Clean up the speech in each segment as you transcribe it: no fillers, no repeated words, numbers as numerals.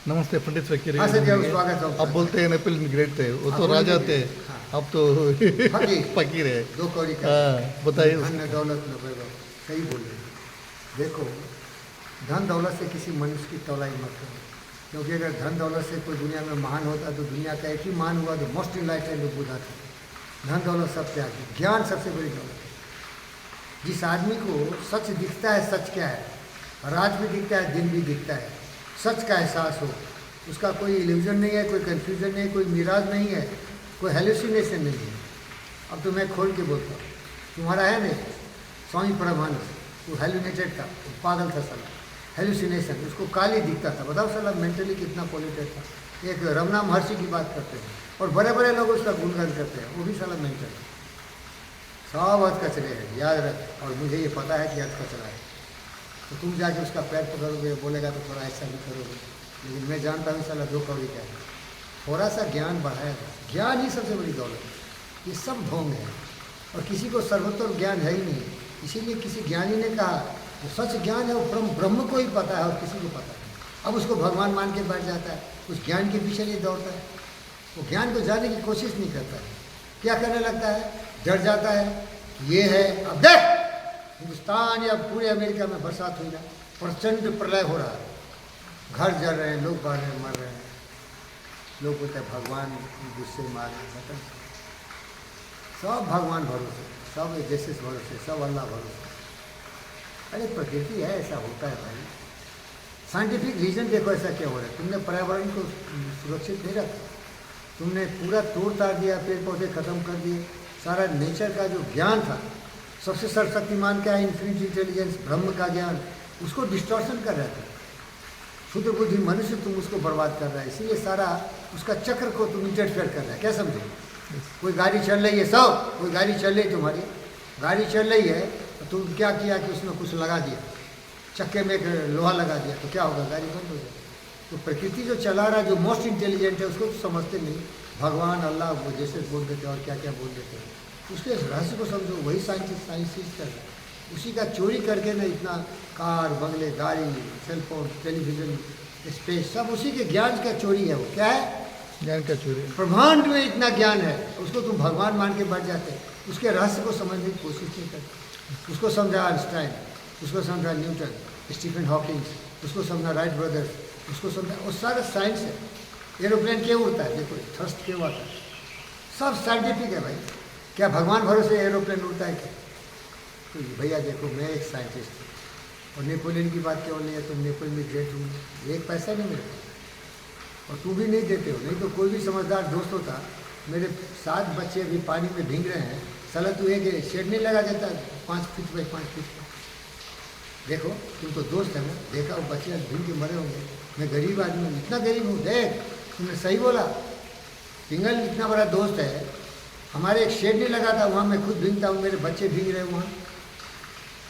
नमस्ते पंडित फकीर। हाँ सर, स्वागत है। अब बोलते हैं नेपाल में ग्रेट थे, वो तो राजा थे, अब तो फकीर है। दो कौड़ी का बताइए। धन दौलत न वैभव, सही बोल रहे हैं। देखो, धन दौलत से किसी मनुष्य की तौलाई मत करो, क्योंकि अगर धन दौलत से कोई दुनिया में महान होता तो दुनिया का एक ही महान हुआ तो मोस्ट इनलाइटेंड बुद्धा था। धन दौलत सब त्याग, ज्ञान सबसे बड़ी दौलत है। जिस आदमी को सच दिखता है, सच क्या है, रात भी दिखता है, दिन भी दिखता है, सच का एहसास हो, उसका कोई इल्यूजन नहीं है, कोई कन्फ्यूजन नहीं है, कोई मिराज नहीं है, कोई हेलुसिनेशन नहीं है। अब तो मैं खोल के बोलता हूँ, तुम्हारा है नहीं स्वामी परमानंद, वो हेलुनेटेड था, वो पागल था साला, हेलुसिनेशन, उसको काली दिखता था। बताओ साला मेंटली कितना पोल्यूटेड था। एक रमना महर्षि की बात करते हैं और बड़े बड़े लोग उसका गुणगान करते हैं, वो भी साला मेंटल है। सब हद कचरे हैं, याद रख। और मुझे ये पता है कि हद कचरा है, तो तुम जाके उसका पैर पकड़ोगे, बोलेगा तो थोड़ा ऐसा भी करोगे, लेकिन मैं जानता हूँ साला दो कौड़ी क्या है। थोड़ा सा ज्ञान बढ़ाएगा, ज्ञान ही सबसे बड़ी दौलत है। ये सब ढोंग है और किसी को सर्वोत्तम ज्ञान है ही नहीं। इसीलिए किसी ज्ञानी ने कहा जो सच ज्ञान है वो ब्रह्म को ही पता है और किसी को पता नहीं। अब उसको भगवान मान के बैठ जाता है, उस ज्ञान के पीछे नहीं दौड़ता है, वो ज्ञान को जानने की कोशिश नहीं करता है। क्या करने लगता है, डर जाता है, ये है। अब देख हिंदुस्तान या पूरे अमेरिका में बरसात हुई ना, प्रचंड प्रलय हो रहा है, घर जल रहे हैं, लोग बढ़ रहे हैं, मर रहे हैं। लोग बोलते हैं भगवान गुस्से मार रहे हैं। सब भगवान भरोसे, सब जेसेस भरोसे, सब अल्लाह भरोसे। अरे प्रकृति है, ऐसा होता है भाई। साइंटिफिक रीजन देखो ऐसा क्या हो रहा है। तुमने पर्यावरण को सुरक्षित नहीं रखा, तुमने पूरा तोड़ ताड़ दिया, पेड़ पौधे खत्म कर दिए, सारा नेचर का जो ज्ञान था, सबसे सर्वशक्तिमान क्या है, इन्फिनिट इंटेलिजेंस, ब्रह्म का ज्ञान, उसको डिस्टॉर्शन कर रहे थे। शुद्ध बुद्धि मनुष्य तुम उसको बर्बाद कर रहा है, इसीलिए सारा उसका चक्र को तुम इंटरफेयर कर रहा है। क्या समझे, कोई गाड़ी चल रही है, सब कोई गाड़ी चल रही है, तुम्हारी गाड़ी चल रही है, तो तुम क्या किया कि उसमें कुछ लगा दिया, चक्के में एक लोहा लगा दिया, तो क्या होगा, गाड़ी बंद हो जाएगी। तो प्रकृति जो चला रहा है, जो मोस्ट इंटेलिजेंट है, उसको तो समझते नहीं। भगवान अल्लाह वो जैसे बोल देते और क्या क्या बोल देते हैं, उसके रहस्य को समझो। वही साइंटिस्ट कर रहा है, उसी का चोरी करके ना इतना कार, बंगले, गाड़ी, सेलफोन, टेलीविज़न, स्पेस, सब उसी के ज्ञान का चोरी है। वो क्या है, ज्ञान का चोरी। ब्रह्मांड में इतना ज्ञान है, उसको तुम भगवान मान के बैठ जाते हैं, उसके रहस्य को समझने की कोशिश नहीं करते। उसको समझा आइंस्टाइन, उसको समझा न्यूटन, स्टीफन हॉकिंस, उसको समझा राइट ब्रदर्स, उसको समझा, वो सारा साइंस है। एरोप्लेन क्यों उड़ता है, देखो थ्रस्ट क्यों आता है, सब साइंटिफिक है भाई। क्या भगवान भरोसे एरोप्लेन उड़ता है क्या? तो भैया देखो, मैं एक साइंटिस्ट हूँ और नेपोलियन की बात क्यों नहीं है, तुम नेपोलियन में ग्रेट हूँ, एक पैसा नहीं मिलता और तू भी नहीं देते हो। नहीं तो कोई भी समझदार दोस्त होता, मेरे 7 बच्चे अभी पानी में भीग रहे हैं, साला तू एक शेड नहीं लगा देता 5 फीट बाई 5 फीट का। देखो तुम तो दोस्त है ना, देखा वो बच्चे भीग के मरे होंगे, मैं गरीब आदमी हूँ, इतना गरीब हूँ। देख तुमने सही बोला, पिंगल इतना बड़ा दोस्त है, हमारे एक शेड नहीं लगा था, वहाँ मैं खुद भीगता हूँ, मेरे बच्चे भीग रहे वहाँ,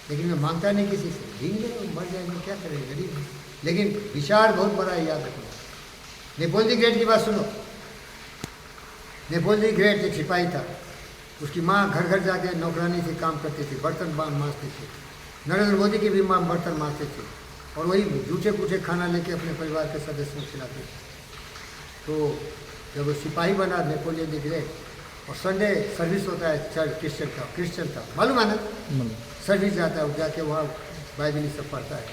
लेकिन मैं मांगता नहीं किसी से, भीग गए मर जाएंगे, क्या करेंगे, गरीब है। लेकिन विचार बहुत बड़ा है, याद रखना। नेपोलियन द ग्रेट की बात सुनो। नेपोलियन द ग्रेट एक सिपाही था, उसकी माँ घर घर जाके नौकरानी से काम करती थी, बर्तन मांजती थी। नरेंद्र मोदी की भी माँ बर्तन मांजती थी और वही जूठे पूठे खाना लेके अपने परिवार के सदस्यों को खिलाते थे। तो जब वो सिपाही बना नेपोलियन द ग्रेट, और संडे सर्विस होता है चर्च, क्रिश्चियन था, मालूम है ना, सर्विस जाता है, जाके वहाँ बाइबल सब पढ़ता है।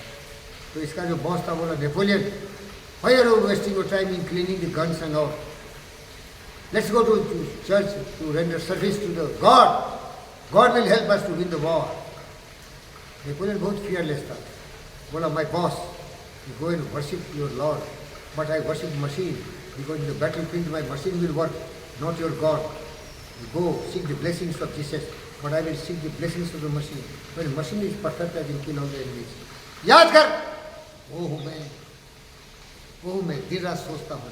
तो इसका जो बॉस था बोला, Napoleon, why are you wasting your time in cleaning the guns and all? Let's go to church to render service to the God. God will help us to win the war. Napoleon बहुत fearless था, बोला my boss, you go and worship your Lord, but I worship machine because in the battlefield my machine will work, not your God. You go seek the blessings of Jesus, but I will seek the blessings of the machine. When machine is perfect, I will kill all the enemies. याद कर, वो हूँ मैं, दिन रात सोचता हूँ,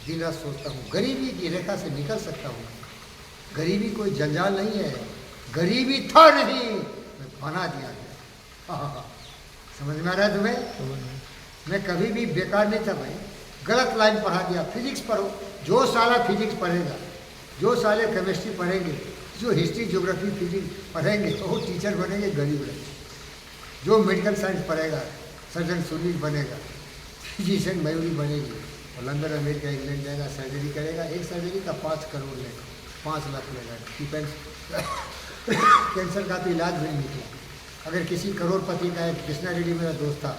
दिन रात सोचता हूँ, गरीबी की रेखा से निकल सकता हूँ। गरीबी कोई जंजाल नहीं है, गरीबी था नहीं, मैं बना दिया गया। समझ में आ रहा है तुम्हें? मैं कभी भी बेकार नहीं था भाई, गलत लाइन पढ़ा दिया। फिजिक्स पढ़ो, जो साला फिजिक्स पढ़ेगा, जो साले केमिस्ट्री पढ़ेंगे, जो हिस्ट्री ज्योग्राफी फिजिक्स पढ़ेंगे, तो वो टीचर बनेंगे, गरीब रहेंगे। जो मेडिकल साइंस पढ़ेगा, सर्जन सुनील बनेगा, फिजिशियन मयूरी बनेगी और लंदन अमेरिका इंग्लैंड जाएगा, सर्जरी करेगा, एक सर्जरी का 5 करोड़ लेगा, 5 लाख लेगा। कैंसर का तो इलाज भी नहीं निकला। अगर किसी करोड़पति का, एक कृष्णा रेड्डी मेरा दोस्त था,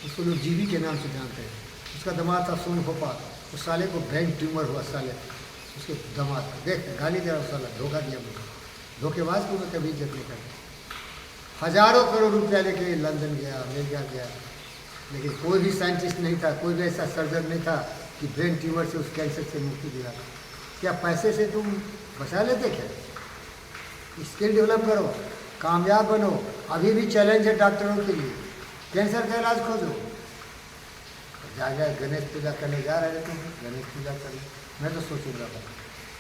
उसको लोग जीवी के नाम से जानते हैं, उसका दामाद था सोन फोपा, उस साले को ब्रेन ट्यूमर हुआ, साले उसके दामाद को देख गाली दे रहा, उस साला धोखा दिया मुझे। धोखेबाज को मैं कभी इज्जत नहीं करता। हज़ारों करोड़ रुपया लेके लंदन गया, अमेरिका गया, लेकिन कोई भी साइंटिस्ट नहीं था, कोई भी ऐसा सर्जन नहीं था कि ब्रेन ट्यूमर से उस कैंसर से मुक्ति दिला। क्या पैसे से तुम बचा लेते क्या? स्किल डेवलप करो, कामयाब बनो। अभी भी चैलेंज है डॉक्टरों के लिए, कैंसर का इलाज खोजो। जा गणेश पूजा करने जा रहे थे, गणेश पूजा करने मैं तो सोचूंगा भाई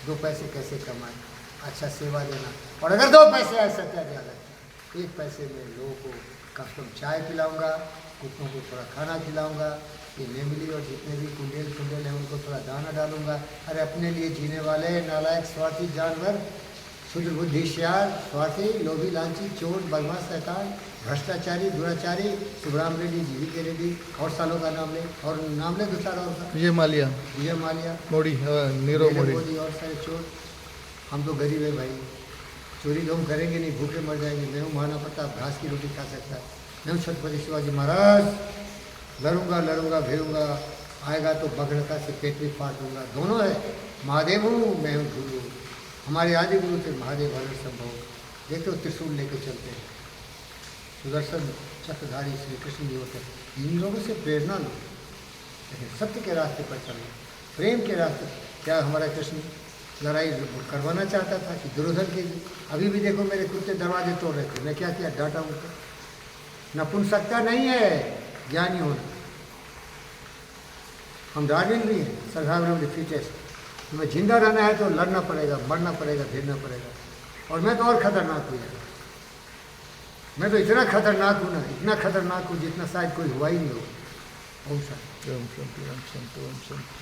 2 पैसे कैसे कमाएं, अच्छा सेवा देना। और अगर 2 पैसे ऐसा क्या ज़्यादा, 1 पैसे में लोगों को कम से कम चाय पिलाऊंगा, कुत्तों को थोड़ा खाना खिलाऊंगा, ये नेमली और जितने भी कुंडेल हैं उनको थोड़ा दाना डालूंगा। अरे अपने लिए जीने वाले नालायक स्वार्थी जानवर, शुद्ध बुद्धिशियार, स्वार्थी, लोभी, लालची, चोर, बदमाश, शैतान, भ्रष्टाचारी, दुराचारी, शिवराम रेड्डी, जीवी के रेड्डी, और सालों का नाम ले, और नाम ले 2-4 और का, विजय माल्या, मोदी, नीरव मोदी और सारे चोर। हम तो गरीब है भाई, चोरी तो हम करेंगे नहीं, भूखे मर जाएंगे। मैं हूँ महाराणा प्रताप, घास की रोटी खा सकता है। मैं हूँ छत्रपति शिवाजी महाराज, लड़ूंगा भिड़ूंगा, आएगा तो बगड़का से पेट भी फाड़ दूंगा। दोनों है, महादेव हूँ, मैं हूँ गुरु। हमारे आदि गुरु थे महादेव हर संभव। देखते हो त्रिशूल लेके चलते हैं, सुदर्शन चक्रधारी श्री कृष्ण जी होते हैं। इन लोगों से प्रेरणा लो, लेकिन सत्य के रास्ते पर चलो, प्रेम के रास्ते। क्या हमारा कृष्ण लड़ाई करवाना चाहता था कि दुर्योधन के? अभी भी देखो मेरे कुत्ते दरवाजे तोड़ रहे थे, मैं क्या किया, डांटा उनको। नपुंसकता नहीं है ज्ञानी होना। हम डार्विन भी हैं, सर्वाइवल ऑफ द फिटेस्ट। तुम्हें जिंदा रहना है तो लड़ना पड़ेगा, मरना पड़ेगा, भिड़ना पड़ेगा। और मैं तो और खतरनाक हूँ यार, मैं तो इतना खतरनाक हूँ ना, इतना खतरनाक हूँ जितना शायद कोई हुआ ही नहीं हो। ओम शांति।